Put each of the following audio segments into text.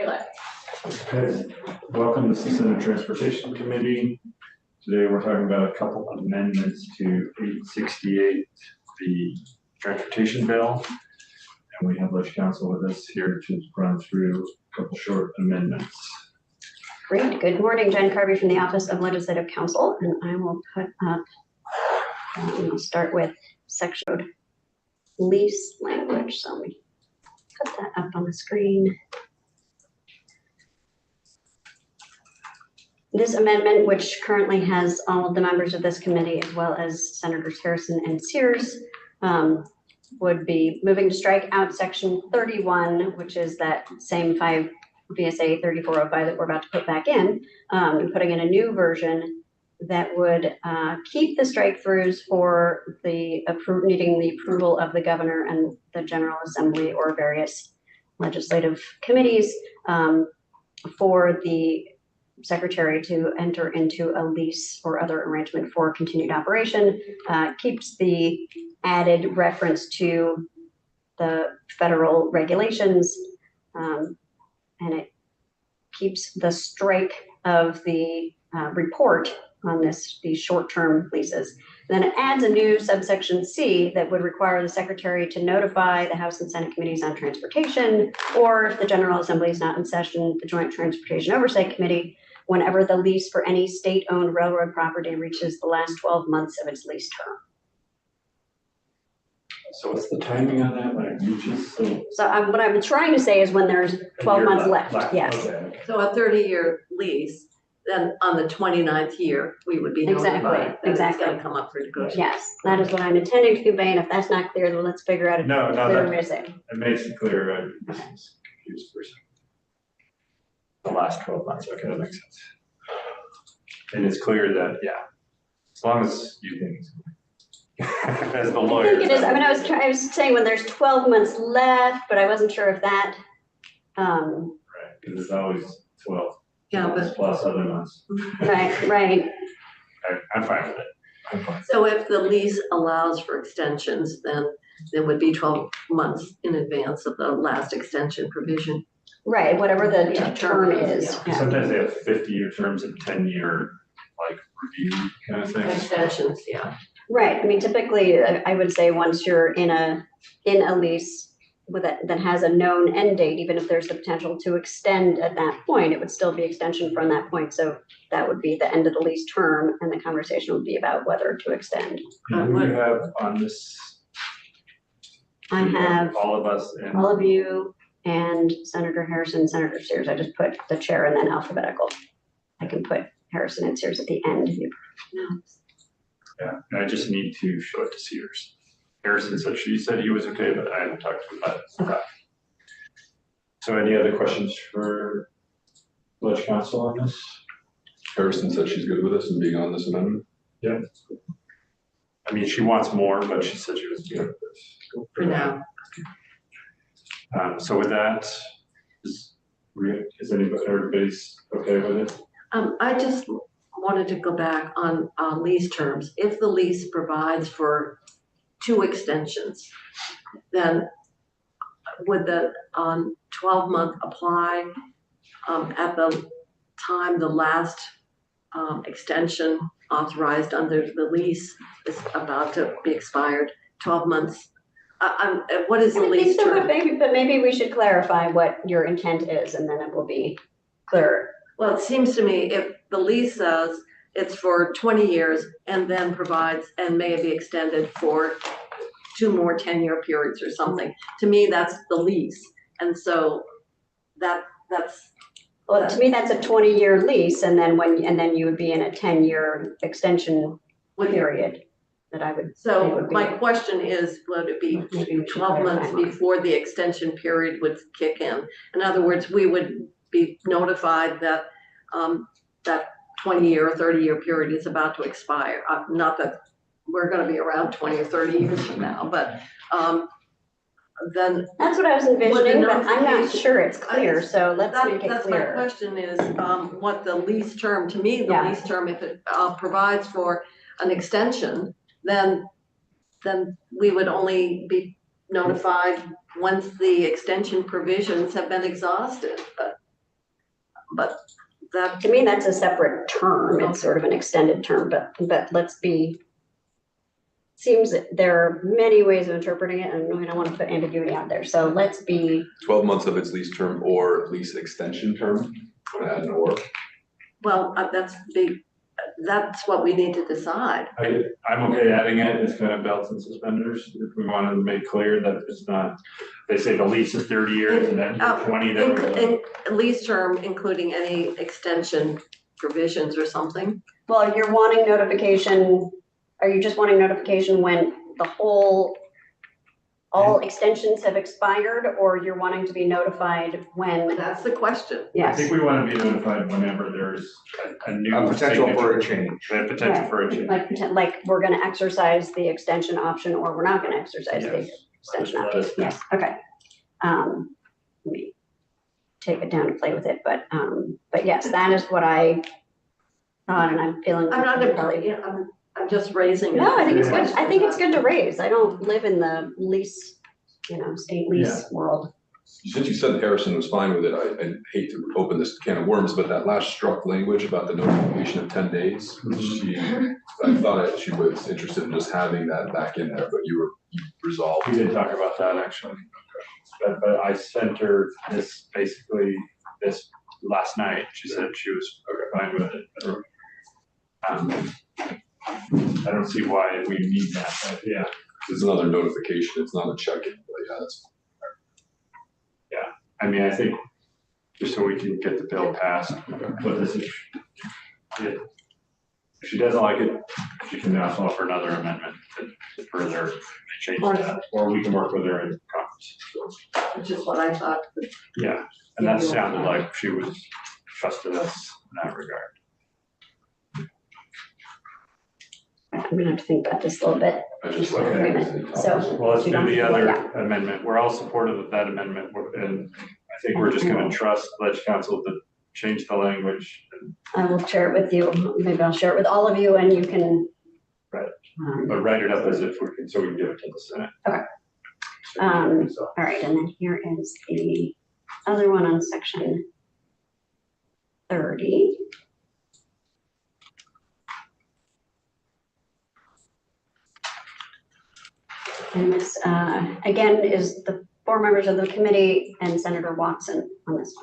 Okay, welcome to the Senate Transportation Committee. Today we're talking about a couple amendments to 868, the transportation bill. And we have Ledge Council with us here to run through a couple short amendments. Great. Good morning, Jen Carvey from the Office of Legislative Counsel, and I will put up, we'll start with section lease language. So let me put that up on the screen. This amendment, which currently has all of the members of this committee, as well as Senators Harrison and Sears, would be moving to strike out section 31, which is that same 5 VSA 3405 that we're about to put back in, and putting in a new version that would keep the strike-throughs for the needing the approval of the governor and the General Assembly or various legislative committees for the secretary to enter into a lease or other arrangement for continued operation, keeps the added reference to the federal regulations, and it keeps the strike of the report on these short-term leases. Then it adds a new subsection C that would require the secretary to notify the House and Senate committees on transportation, or if the General Assembly is not in session, the Joint Transportation Oversight Committee, whenever the lease for any state-owned railroad property reaches the last 12 months of its lease term. So what's the timing on that when it reaches? So what I'm trying to say is when there's 12 months left, yes. Okay. So a 30-year lease, then on the 29th year, we would be notified that it's going to come up for negotiation. Yes, that is what I'm intending to convey, and if that's not clear, then let's figure out a clearer way to say. It makes it clear. I was confused for a second. The last 12 months, okay, that makes sense. And it's clear that, yeah, as long as you think it's as the lawyer. I think it is. I mean, I was saying when there's 12 months left, but I wasn't sure if that. Right, because it's always 12. Yeah, but plus other months. Right. I'm fine with it. I'm fine. so if the lease allows for extensions, then there would be 12 months in advance of the last extension provision. Right, whatever the term is. Yeah. Yeah. Sometimes they have 50-year terms and 10-year like review kind of thing. Extensions, yeah. Right. I mean, typically, I would say once you're in a lease with that has a known end date, even if there's the potential to extend at that point, it would still be extension from that point. So that would be the end of the lease term, and the conversation would be about whether to extend. And who do you have on this? I have all of us and all of you and Senator Harrison, Senator Sears. I just put the chair and then alphabetical. I can put Harrison and Sears at the end. yeah, and I just need to show it to Sears. Harrison said she said he was okay, but I haven't talked to him about it. Okay. So any other questions for Ledge Council on this? Harrison said she's good with us and being on this amendment. Yeah. I mean, she wants more, but she said she was good with this. For now. So with that, is everybody's okay with it? I just wanted to go back on lease terms. If the lease provides for 2 extensions, then would the 12-month apply at the time the last extension authorized under the lease is about to be expired? 12 months. What is the lease term? But maybe we should clarify what your intent is, and then it will be clearer. Well, it seems to me if the lease says it's for 20 years and then provides and may be extended for 2 more 10-year periods or something, to me that's the lease. And so that's Well, to me, that's a 20-year lease, and then you would be in a 10-year extension period that I would. So my question is, would it be 12 months before the extension period would kick in? In other words, we would be notified that that 20-year or 30-year period is about to expire. Not that we're going to be around 20 or 30 years from now, but then that's what I was envisioning, but I'm not sure it's clear. So let's make it that's clear. My question is what the lease term, to me, the lease term, if it provides for an extension, then we would only be notified once the extension provisions have been exhausted. But that, To me, that's a separate term. It's sort of an extended term, but let's be, seems that there are many ways of interpreting it, and we don't want to put ambiguity out there. So let's be, 12 months of its lease term or lease extension term, add an or. well, that's what we need to decide. I'm okay adding it, it's kind of belts and suspenders, if we wanted to make clear that it's not, they say the lease is 30 years and then 20 that. Lease term, including any extension provisions or something. well, you're wanting notification, are you just wanting notification when all extensions have expired, or you're wanting to be notified when? That's the question. I Yes, think we want to be notified whenever there's a new. A potential for a signature. change. A potential for a change. like we're gonna exercise the extension option, or we're not gonna exercise the Yes. extension Let option. us know. Yes, okay. Let me take it down and play with it, but yes, that is what I thought, and I'm feeling. I'm not probably. I'm just raising. No, I think it's Yeah. good. I think it's good to raise. I don't live in the lease, state lease world. Since you said Harrison was fine with it, I hate to open this can of worms, but that last struck language about the notification of 10 days, I thought she was interested in just having that back in there, but you resolved. We did talk about that actually, but I sent her this last night. She said she was fine with it. I don't see why we need that, but yeah. It's another notification, it's not a check-in, but yeah, that's. I mean, I think just so we can get the bill passed, but this is, if she doesn't like it, she can also offer another amendment to further change that, or we can work with her in conference. Which is what I thought. Yeah, and that sounded like she was trusted us in that regard. I'm gonna have to think about this a little bit. I just Wait a minute. So- Well, let's do the Yeah. other amendment. We're all supportive of that amendment, and I think we're just gonna trust Ledge Council to change the language. I will share it with you. Maybe I'll share it with all of you, and you can. Right. But write it up as if we can, so we can give it to the Senate. Okay. So, All right, and then here is the other one on section 30. And this, again, is the 4 members of the committee and Senator Watson on this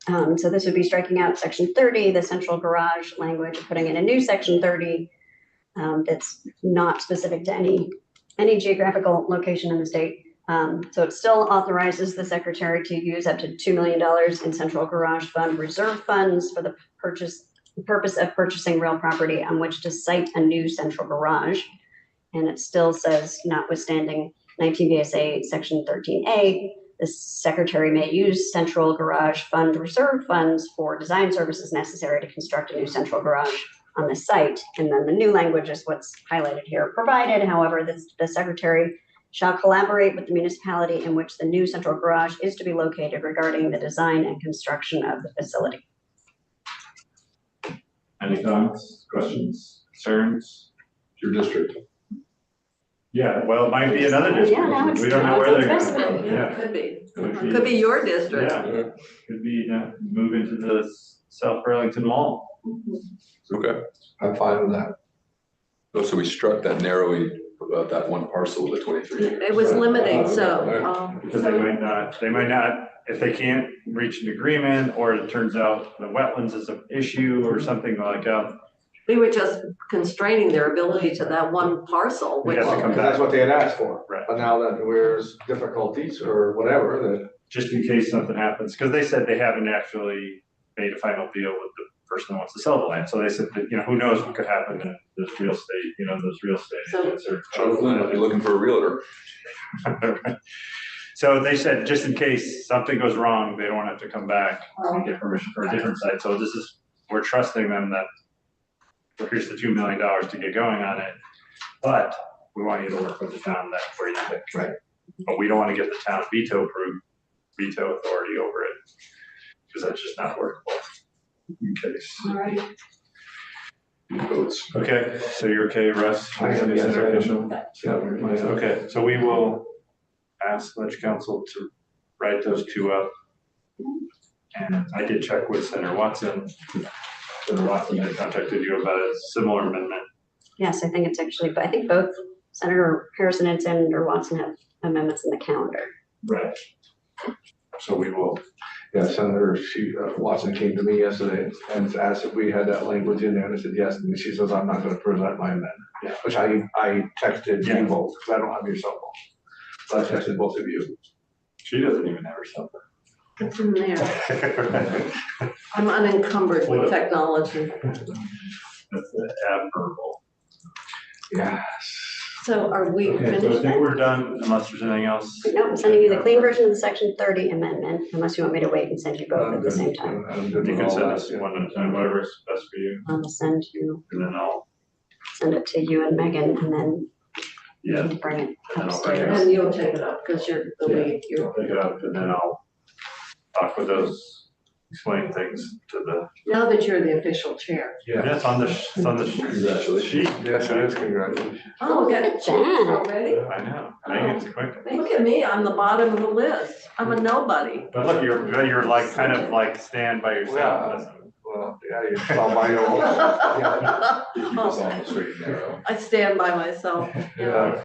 one. So this would be striking out section 30, the central garage language, putting in a new section 30 that's not specific to any geographical location in the state. So it still authorizes the secretary to use up to $2 million in central garage fund reserve funds for the purpose of purchasing real property on which to site a new central garage. And it still says, notwithstanding 19 VSA section 13A, the secretary may use central garage fund reserve funds for design services necessary to construct a new central garage on the site. And then the new language is what's highlighted here. Provided, however, the secretary shall collaborate with the municipality in which the new central garage is to be located regarding the design and construction of the facility. any comments, questions, concerns? Your district. Yeah, well, it might be another district. Yeah, now it's- We don't know now where it's they're expensive. going to go. Yeah. Could be. Could Could be your district. Yeah, could be, move into the South Burlington Mall. Okay. I'm fine with that. Oh, so we struck that narrowly about that one parcel with the 23. It was limiting, so, Because they might not, if they can't reach an agreement, or it turns out the wetlands is an issue or something like that. we were just constraining their ability to that one parcel, We which, have to come Because that's what they had asked for. Right. But now that there's difficulties or whatever, that Just in case something happens, because they said they haven't actually made a final deal with the person that wants to sell the land. So they said that, who knows what could happen in this real estate, those real estate So- agents or. Jonathan, if you're looking for a realtor. So they said, just in case something goes wrong, they don't have to come back and get permission for a different site. So we're trusting them that, well, here's the $2 million to get going on it. But we want you to work with the town that's where you pick. Right. But we don't want to get the town veto authority over it, because that's just not workable in case. all right, Votes. Okay, so you're okay, Russ? I am, yes, I am. Okay, so we will ask Ledge Council to write those two up. And I did check with Senator Watson. Senator Watson had contacted you about a similar amendment. Yes, I think it's actually, but I think both Senator Harrison and Senator Watson have amendments in the calendar. Right. So we will, Yeah, Senator Watson came to me yesterday and asked if we had that language in there, and I said, yes, and she says, I'm not gonna present my amendment. Yeah. Which I texted Yeah. you both, because I don't have your cell phone. So I texted both of you. she doesn't even have her cell It's in there. phone. I'm unencumbered with technology. That's admirable. Yeah. So are we Okay, So I finished? think we're done unless there's anything else. No, I'm sending you the clean version of the section 30 amendment, unless you want me to wait and send you both at the same time. I'm good You with can all send that, us yeah. one at a time, whatever's best for you, I'll send and then I'll, it to you and Megan, and then you yeah, can bring it And I'll bring it upstairs. And you'll take it up because you're the lead. You're, I'll pick it up, and then I'll talk with those, explain things to the, now that you're the official chair. Yeah. it's on the, it's on the Congratulations. sheet. Yes, it is, congratulations. Oh, we got it Jan. already? I know, Megan's quick. Look at me, I'm the bottom of the list. I'm a nobody. But look, you're like, kind of like stand by yourself. Well, yeah, you saw my own. Yeah. You keep us all on the straight and narrow. I stand by myself. Yeah.